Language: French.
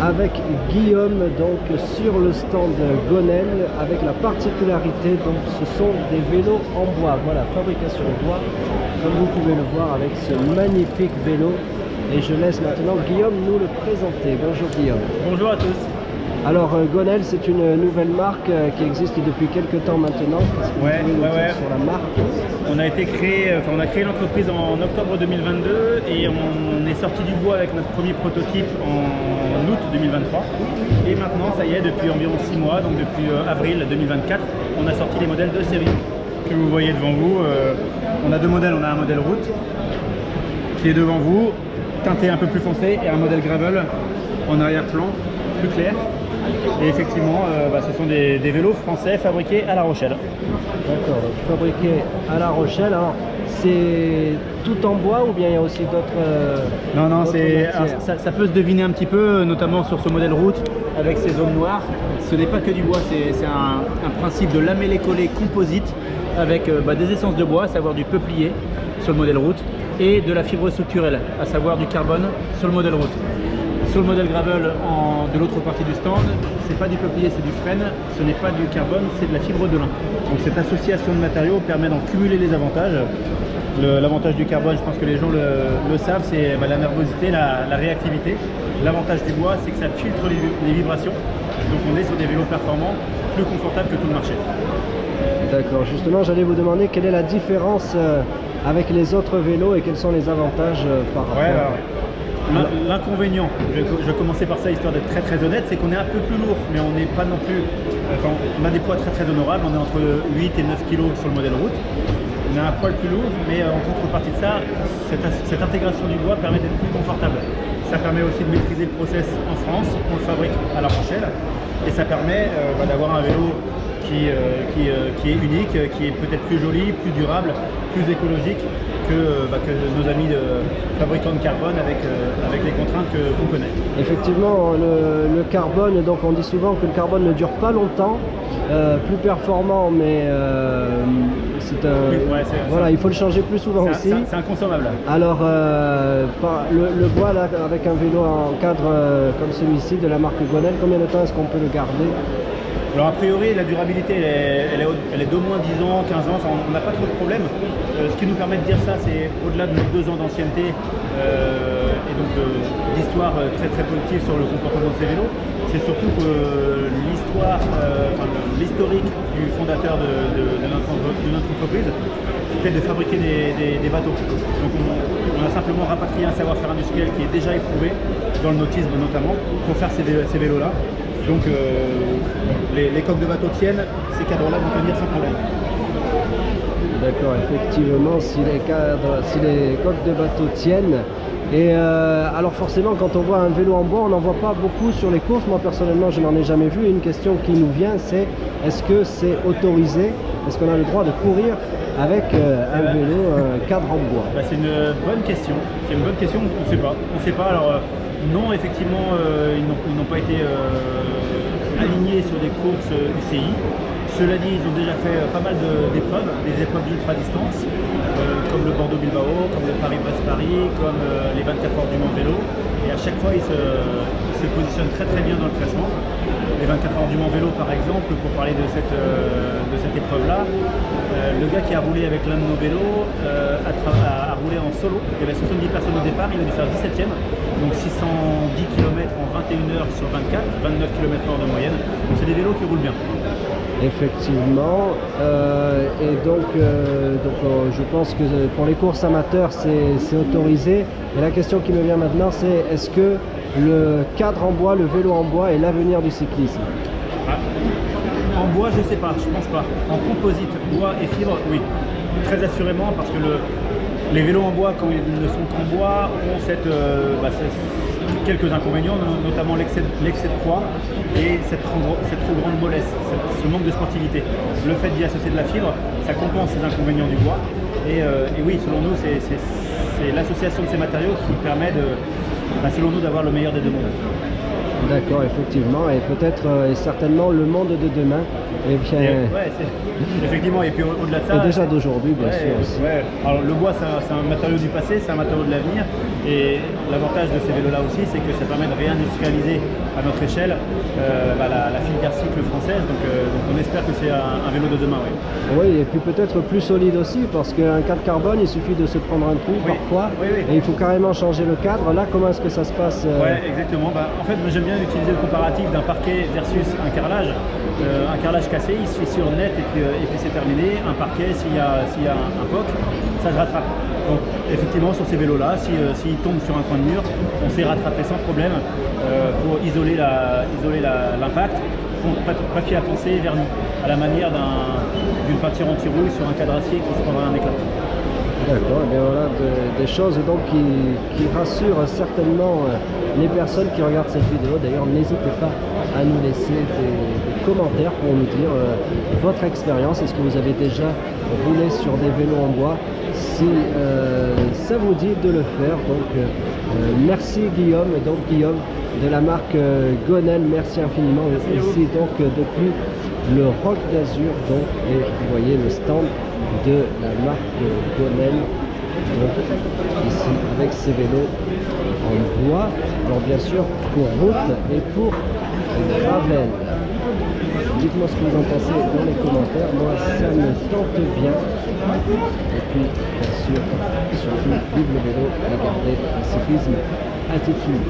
avec Guillaume donc sur le stand Gonel avec la particularité donc ce sont des vélos en bois, voilà, fabrication en bois comme vous pouvez le voir avec ce magnifique vélo et je laisse maintenant Guillaume nous le présenter. Bonjour Guillaume. Bonjour à tous. Alors Gonel c'est une nouvelle marque qui existe depuis quelques temps maintenant. Ouais. Sur la marque. On a créé l'entreprise en octobre 2022 et on est sorti du bois avec notre premier prototype en août 2023. Et maintenant, ça y est, depuis environ 6 mois, donc depuis avril 2024, on a sorti les modèles de série que vous voyez devant vous. On a deux modèles, on a un modèle route qui est devant vous, teinté un peu plus foncé, et un modèle gravel en arrière-plan, plus clair. Et effectivement, ce sont des vélos français fabriqués à La Rochelle. D'accord, donc fabriqués à La Rochelle. Alors, c'est tout en bois ou bien il y a aussi d'autres... Non, ça peut se deviner un petit peu, notamment sur ce modèle route avec ces zones noires. Ce n'est pas que du bois, c'est un principe de lamellé-collé composite avec des essences de bois, à savoir du peuplier sur le modèle route, et de la fibre structurelle, à savoir du carbone sur le modèle route. Sur le modèle gravel de l'autre partie du stand, c'est pas du peuplier, c'est du frêne, ce n'est pas du carbone, c'est de la fibre de lin. Donc cette association de matériaux permet d'en cumuler les avantages. L'avantage du carbone, je pense que les gens le savent, c'est la nervosité, la réactivité. L'avantage du bois, c'est que ça filtre les vibrations. Donc on est sur des vélos performants, plus confortables que tout le marché. D'accord, justement j'allais vous demander quelle est la différence avec les autres vélos et quels sont les avantages par rapport... L'inconvénient, je vais commencer par ça histoire d'être très honnête, c'est qu'on est un peu plus lourd, mais on n'est pas non plus... on a des poids très honorables, on est entre 8 et 9 kg sur le modèle route. On a un poil plus lourd, mais en contrepartie de ça, cette intégration du bois permet d'être plus confortable. Ça permet aussi de maîtriser le process en France, on le fabrique à La Rochelle, et ça permet d'avoir un vélo qui est unique, qui est peut-être plus joli, plus durable, plus écologique que nos amis fabricants de carbone avec les contraintes qu'on connaît. Effectivement, le carbone, donc on dit souvent que le carbone ne dure pas longtemps, plus performant, mais il faut le changer plus souvent aussi. C'est inconsommable. Alors, le bois là, avec un vélo en cadre comme celui-ci de la marque Gonel, combien de temps est-ce qu'on peut le garder? Alors a priori la durabilité elle est d'au moins 10 ans, 15 ans, on n'a pas trop de problème. Ce qui nous permet de dire ça, c'est au-delà de nos 2 ans d'ancienneté et donc d'histoire très positive sur le comportement de ces vélos, c'est surtout que l'historique du fondateur de notre entreprise, c'était de fabriquer des bateaux. Donc on a simplement rapatrié un savoir-faire industriel qui est déjà éprouvé dans le nautisme notamment pour faire ces vélos-là. Donc les coques de bateau tiennent, ces cadres-là vont tenir sans problème. D'accord, effectivement, si les coques de bateau tiennent. Et alors forcément, quand on voit un vélo en bois, on n'en voit pas beaucoup sur les courses. Moi personnellement, je n'en ai jamais vu. Et une question qui nous vient, c'est est-ce que c'est autorisé? Est-ce qu'on a le droit de courir avec un vélo cadre en bois? C'est une bonne question. C'est une bonne question, on ne sait pas. On sait pas. Alors non, effectivement, ils n'ont pas été alignés sur des courses UCI. Cela dit, ils ont déjà fait pas mal d'épreuves, des épreuves d'ultra-distance, comme le Bordeaux-Bilbao, comme le Paris-Brest-Paris, comme les 24 heures du Mans vélo. Et à chaque fois, ils se positionnent très bien dans le classement. Les 24 heures du Mans vélo, par exemple, pour parler de cette épreuve-là, le gars qui a roulé avec l'un de nos vélos a roulé en solo. Il y avait 70 personnes au départ, il a dû faire 17ème, donc 610 km en 21 heures sur 24, 29 km/h de moyenne. C'est des vélos qui roulent bien. Effectivement, et donc je pense que pour les courses amateurs c'est autorisé. Et la question qui me vient maintenant, c'est est-ce que le cadre en bois, le vélo en bois est l'avenir du cyclisme? En bois, je ne sais pas, je pense pas. En composite, bois et fibre, oui, très assurément, parce que les vélos en bois, quand ils ne sont qu'en bois, ont quelques inconvénients, notamment l'excès de poids et cette trop grande mollesse, ce manque de sportivité. Le fait d'y associer de la fibre, ça compense ces inconvénients du bois. Et oui, selon nous, c'est l'association de ces matériaux qui permet bah, selon nous, d'avoir le meilleur des deux mondes. D'accord, effectivement, et peut-être et certainement le monde de demain. Et bien, Ouais, effectivement, et puis au-delà de ça. Et déjà d'aujourd'hui, bien sûr. Aussi. Ouais. Alors le bois, c'est un matériau du passé, c'est un matériau de l'avenir. Et l'avantage de ces vélos-là aussi, c'est que ça permet de réindustrialiser à notre échelle la filière cycle française. Donc on espère que c'est un vélo de demain. Oui, et puis peut-être plus solide aussi, parce qu'un cadre carbone, il suffit de se prendre un coup parfois, et il faut carrément changer le cadre. Là, comment est-ce que ça se passe Ouais, exactement. En fait, j'aime bien utiliser le comparatif d'un parquet versus un carrelage. Un carrelage cassé, il se fissure net et puis c'est terminé. Un parquet, s'il y a un POC, ça se rattrape. Donc effectivement, sur ces vélos-là, s'ils tombent sur un coin de mur, on sait rattraper sans problème pour isoler l'impact. Papier à poncer, vernis, à la manière d'une peinture anti-rouille sur un cadre acier qui se prendrait un éclat. D'accord, et bien voilà des choses donc qui rassurent certainement les personnes qui regardent cette vidéo. D'ailleurs, n'hésitez pas à nous laisser des commentaires pour nous dire votre expérience. Est-ce que vous avez déjà roulé sur des vélos en bois? Si ça vous dit de le faire, donc merci Guillaume, et donc Guillaume de la marque Gonel, merci infiniment. Ici donc depuis le Roc d'Azur, donc, et vous voyez le stand de la marque Gonel, donc ici avec ces vélos en bois, alors bien sûr pour route et pour gravel. Dites-moi ce que vous en pensez dans les commentaires, moi ça me tente bien. Et puis bien sûr, surtout vive le vélo et gardez un cyclisme attitude.